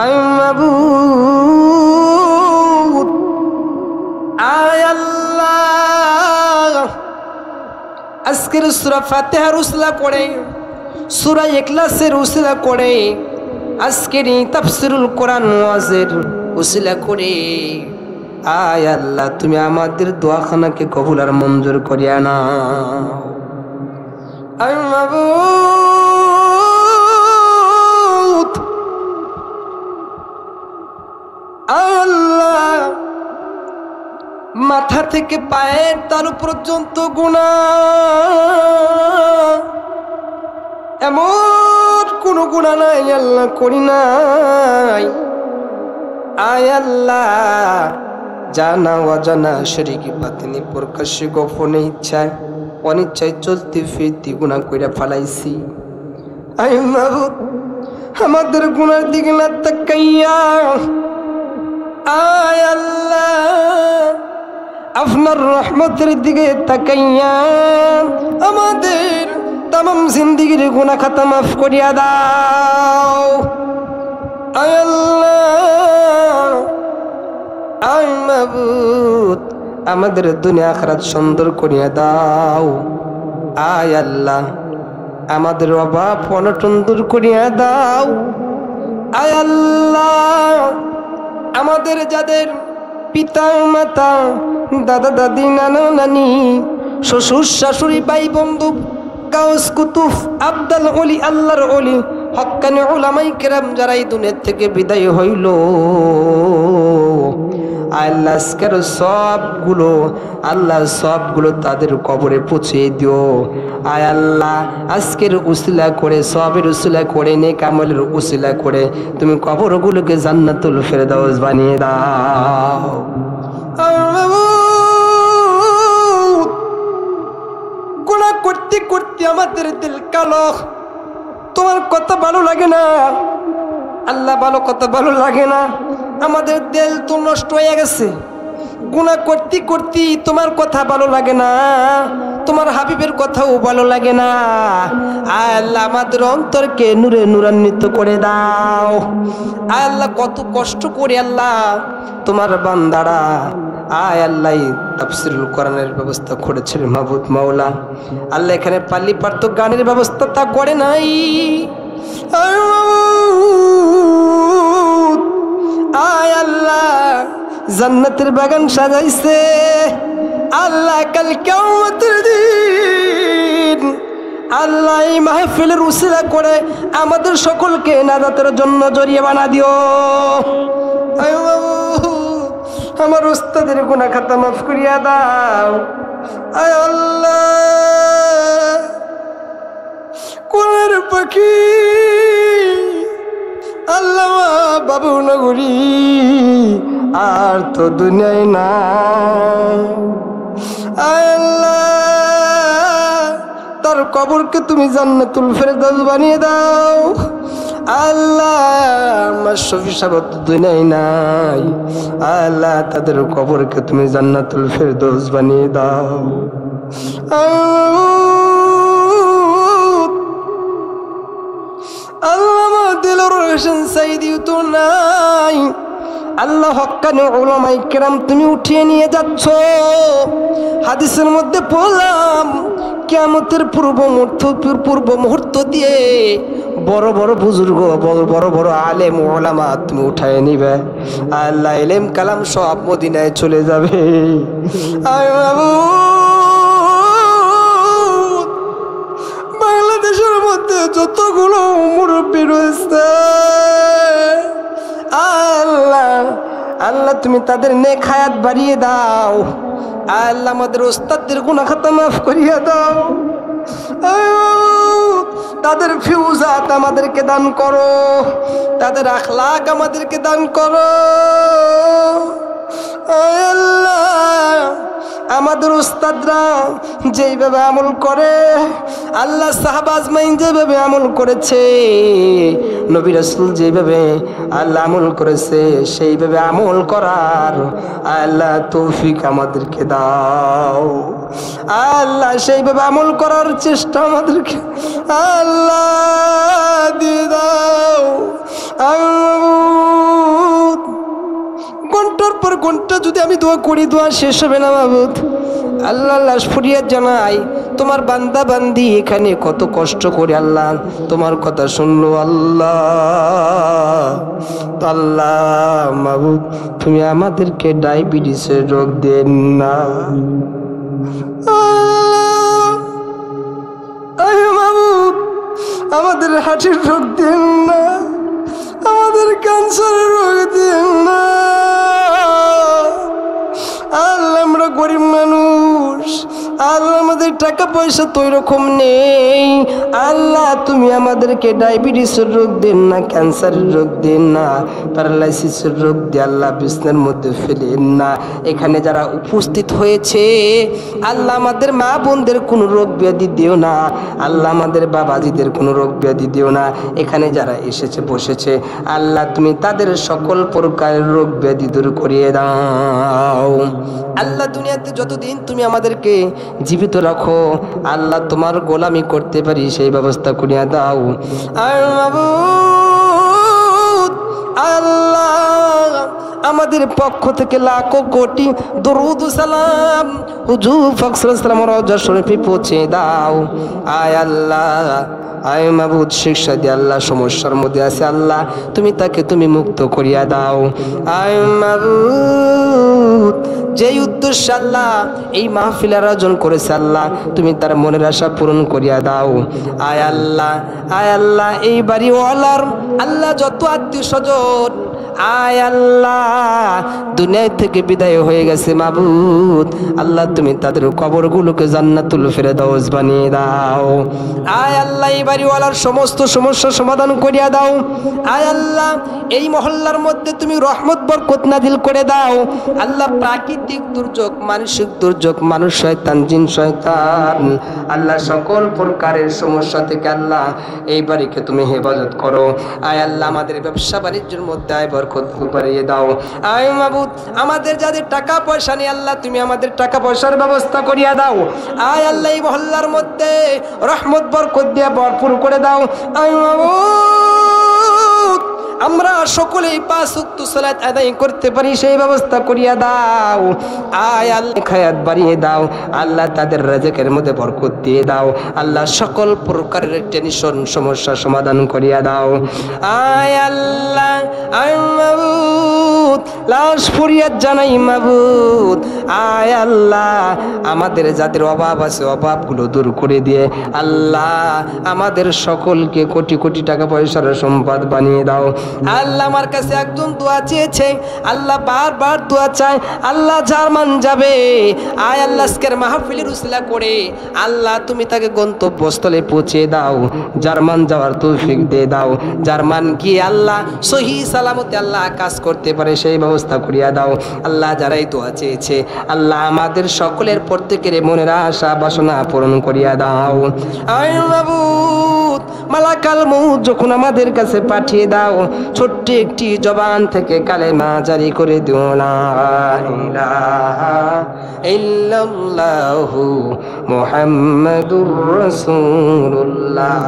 আয় মাবুদ, আয় আল্লাহ, আজকের সূরা ফাতিহার উসিলা করে, সূরা ইখলাসের উসিলা করে, আজকের এই তাফসীরুল কোরআন ওয়াজের উসিলা করে আয় আল্লাহ তুমি আমাদের দোয়াখানাকে কবুল আর মঞ্জুর করিয়া নাও। আয় মাবুদ, আয় আল্লাহ, মাথা থেকে পায়ের তালু পর্যন্ত গুনাহ, এমন কোন গুনাহ নাই আল্লাহ করি নাই। আয় আল্লাহ, জানা অজানা শরীকি বাতিনি প্রকাশ্যে গোপনে ইচ্ছায় অনিচ্ছায় চলতে ফিরতে গুনাহ কইরা ফালাইছি। আয় মাবুদ, আমাদের গুনার দিকে না তাকাইয়া আয় আল্লাহ আপনার রহমতের দিকে তাকাইয়া আমাদের তামাম জিন্দেগির গুনাহ খাতা মাফ করিয়া দাও। আয় আল্লাহ, আয় মাবুদ, আমাদের দুনিয়া আখিরাত সুন্দর করিয়া দাও। আয় আল্লাহ, আমাদের অভাব অনটন দূর করিয়া দাও। আয় আল্লাহ, আমাদের যাদের পিতা মাতা দাদা দাদি নানা নানি শ্বশুর শাশুড়ি ভাই বন্ধু গাউস কুতুব আব্দুল ওলি আল্লাহর ওলি হক্কানি উলামায়ে কেরাম যারা এই দুনিয়া থেকে বিদায় হইল, আল্লাহ আজকের সবগুলো তাদের কবরে পৌঁছে দিও। আয় আল্লাহ, আজকের উসিলা করে সবের উসিলা করে নেক আমলের উসিলা করে তুমি কবরগুলোকে জান্নাতুল ফেরদাউস বানিয়ে দাও। গুনাহ করতে করতে আমাদের দিল কালো, তোমার কথা ভালো লাগে না আল্লাহ, ভালো কথা ভালো লাগে না, আমাদের দিল তো নষ্ট হয়ে গেছে। গুনাহ করতে করতে তোমার কথা ভালো লাগে না, তোমার হাবিবের কথাও ভালো লাগে না। আল্লাহ, আমাদের অন্তরকে নূরে নূরান্বিত করে দাও। আল্লাহ, কত কষ্ট করে আল্লাহ তোমার বান্দারা আয় আল্লাহ তাফসীরুল কোরআনের ব্যবস্থা করেছিল মাবুদ মাওলা। আল্লাহ, এখানে পাল্লি পার্থ গানের ব্যবস্থা তা করে নাই। আয় আল্লাহ, জান্নাতের বাগান সাজাইছে আল্লাহ, কাল কিয়ামতের দিন আল্লাহ এই মাহফিলের উসিলা করে আমাদের সকলকে নাজাতের জন্য জড়িয়ে বানা দিও। আমার উস্তাদের গুনাহ খাতা মাফ করিয়া দাও। আয় আল্লাহ, কোনের পাখি আল্লাহ বাবু নগরী আর তো দুনিয়ায় না। আয় আল্লাহ, তার কবরকে তুমি জান্নাতুল ফেরদাউস বানিয়ে দাও। আল্লাহ, আমার শফি সাহেব তো দুনিয়ায় নাই, আল্লাহ তাদের কবরকে তুমি জান্নাতুল ফেরদাউস বানিয়ে দাও। আল্লাহ, দিলর হোসেন সাইদি তো নাই, আল্লাহ হক্কানি উলামায়ে কেরাম তুমি উঠিয়ে নিয়ে যাচ্ছ। হাদিসের মধ্যে পড়লাম কিয়ামতের পূর্ব মুহূর্ত দিয়ে বড় বড় বুজুর্গ বড় বড় আলেম ওলামা তুমি উঠায় নিবে। আল্লাহ, ইলম কালাম সব মদিনায় চলে যাবে। আয় মাবুদ, বাংলাদেশের মধ্যে যতগুলো মুরব্বী রয়েছে আল্লাহ, আল্লাহ তুমি তাদের নেক হায়াত বাড়িয়ে দাও। আল্লাহ, আমাদের ওস্তাদদের গুনাহ খাতা মাফ করিয়া দাও। তাদের ফিউজাত আমাদেরকে দান করো, তাদের আখলাক আমাদেরকে দান করো। আল্লাহ, আমাদের উস্তাদরা যেইভাবে আমল করে আল্লাহ, সাহাবা আজমাইন যেভাবে আমল করেছে, নবী রাসূল যেভাবে আল্লাহ আমল করেছে সেইভাবে আমল করার আল্লাহ তৌফিক আমাদেরকে দাও। আল্লাহ, সেইভাবে আমল করার চেষ্টা আমাদেরকে আল্লাহ দিয়ে দাও। ঘন্টা যদি আমি দোয়া করি দোয়া শেষ হবে না মাবুদ। আল্লাহ লাশ ফরিয়াদ জানাই, তোমার বান্দা বান্দি এখানে কত কষ্ট করে আল্লাহ তোমার কথা শুনলো আল্লাহ। আল্লাহ মাবুদ তুমি আমাদেরকে ডায়াবেটিসের রোগ দেন না মাবুদ, আমাদের হার্টের রোগ দেন না, আমাদের ক্যান্সারের রোগ দেন না আল্লাহ। আমরা গরিব মানুষ আল্লাহ, আমাদের টাকা পয়সা তো এরকম নেই আল্লাহ, তুমি আমাদেরকে ডায়াবেটিসের রোগ দেন না, ক্যান্সারের রোগ দেন না, প্যারালাইসিসের রোগ দিয়ে আল্লাহ বিছনার মধ্যে ফেলেন না। এখানে যারা উপস্থিত হয়েছে আল্লাহ আমাদের মা বোনদের কোনো রোগ ব্যাধি দিও না আল্লাহ, আমাদের বাবাজিদের কোনো রোগ ব্যাধি দিও না। এখানে যারা এসেছে বসেছে আল্লাহ তুমি তাদের সকল প্রকারের রোগ ব্যাধি দূর করিয়ে দাও আল্লাহ। দুনিয়াতে যতদিন তুমি আমাদেরকে জীবিত রাখো আল্লাহ, তোমার গোলামি করতে পারি সেই ব্যবস্থা করিয়া দাও আর মাবুদ আল্লাহ। আমাদের পক্ষ থেকে লাখো কোটি দরুদ সালাম হুজুর পাক সাল্লাল্লাহু আলাইহি ওয়াসাল্লামের রওজা শরীফে পৌঁছে দাও আয় আল্লাহ। আয় মাবুদ শিক্ষা দিয়ে আল্লাহ সমস্যার মধ্যে আছে আল্লাহ, তুমি তাকে তুমি মুক্ত করিয়া দাও আয় মাবুদ। যেই উদ্দেশ্য আল্লাহ এই মাহফিলের আয়োজন করেছে আল্লাহ, তুমি তার মনের আশা পূরণ করিয়া দাও আয় আল্লাহ। আয় আল্লাহ এই বাড়িওয়ালার আল্লাহ যত আত্মীয় স্বজন আয় আল্লাহ দুনিয়া থেকে বিদায় হয়ে গেছে মাবুদ আল্লাহ, তুমি তাদের কবরগুলোকে জান্নাতুল ফেরদাউস বানিয়ে দাও আয় আল্লাহ। এই বাড়িওয়ালার সমস্ত সমস্যার সমাধান করিয়া দাও আয় আল্লাহ। এই মহল্লার মধ্যে তুমি রহমত বরকত নাজিল করে দাও আল্লাহ। প্রাকৃতিক দুর্যোগ, মানসিক দুর্যোগ, মানুষ শয়তান জিন শয়তান আল্লাহ সকল প্রকারের সমস্যা থেকে আল্লাহ এই বাড়িকে তুমি হেফাজত করো আয় আল্লাহ। আমাদের ব্যবসা বাণিজ্যের মধ্যে আয় বরকত বাড়িয়ে দাও আয় মাবুদ। আমাদের যাদের টাকা পয়সা নেই আল্লাহ তুমি আমাদের টাকা পয়সার ব্যবস্থা করিয়া দাও আয় আল্লাহ। এই মহল্লার মধ্যে রহমত বরকত দিয়ে ভরপুর করে দাও আয় মাবুদ। আমরা সকলেই 5 ওয়াক্ত সালাত আদায় করতে পারি সেই ব্যবস্থা করিয়া দাও আয় আল্লাহ। খায়াত বাড়িয়ে দাও আল্লাহ, তাদের রিজিকের মধ্যে বরকত দিয়ে দাও আল্লাহ। সকল প্রকারের টেনশন সমস্যা সমাধান করিয়া দাও আয় আল্লাহ। আয় মাবুদ লাশ ফরিয়াদ জানাই মাবুদ আয় আল্লাহ। আমাদের যাদের অভাব আছে অভাবগুলো দূর করে দিয়ে আল্লাহ আমাদের সকলকে কোটি কোটি টাকা পয়সার সম্পদ বানিয়ে দাও আল্লাহ। আমার কাছে একজন দোয়া চেয়েছে আল্লাহ, বারবার দোয়া চায় আল্লাহ, জার্মান যাবে আয় আল্লাহ। আজকের মাহফিলের উসিলা করে আল্লাহ তুমি তাকে গন্তব্যস্থলে পৌঁছে দাও, জার্মান যাওয়ার তৌফিক দিয়ে দাও। জার্মান গিয়ে আল্লাহ সহি সালামতে আল্লাহ কাজ করতে পারে সেই ব্যবস্থা করিয়া দাও আল্লাহ। যারাই দোয়া চেয়েছে আল্লাহ আমাদের সকলের প্রত্যেকের মনের আশা বাসনা পূরণ করিয়া দাও আয় মাবুদ। মালাকাল মউত যখন আমাদের কাছে পাঠিয়ে দাও ছোট্ট একটি জবান থেকে কালেমা জারি করে দিও লা ইলাহা ইল্লাল্লাহু মুহাম্মাদুর রাসূলুল্লাহ।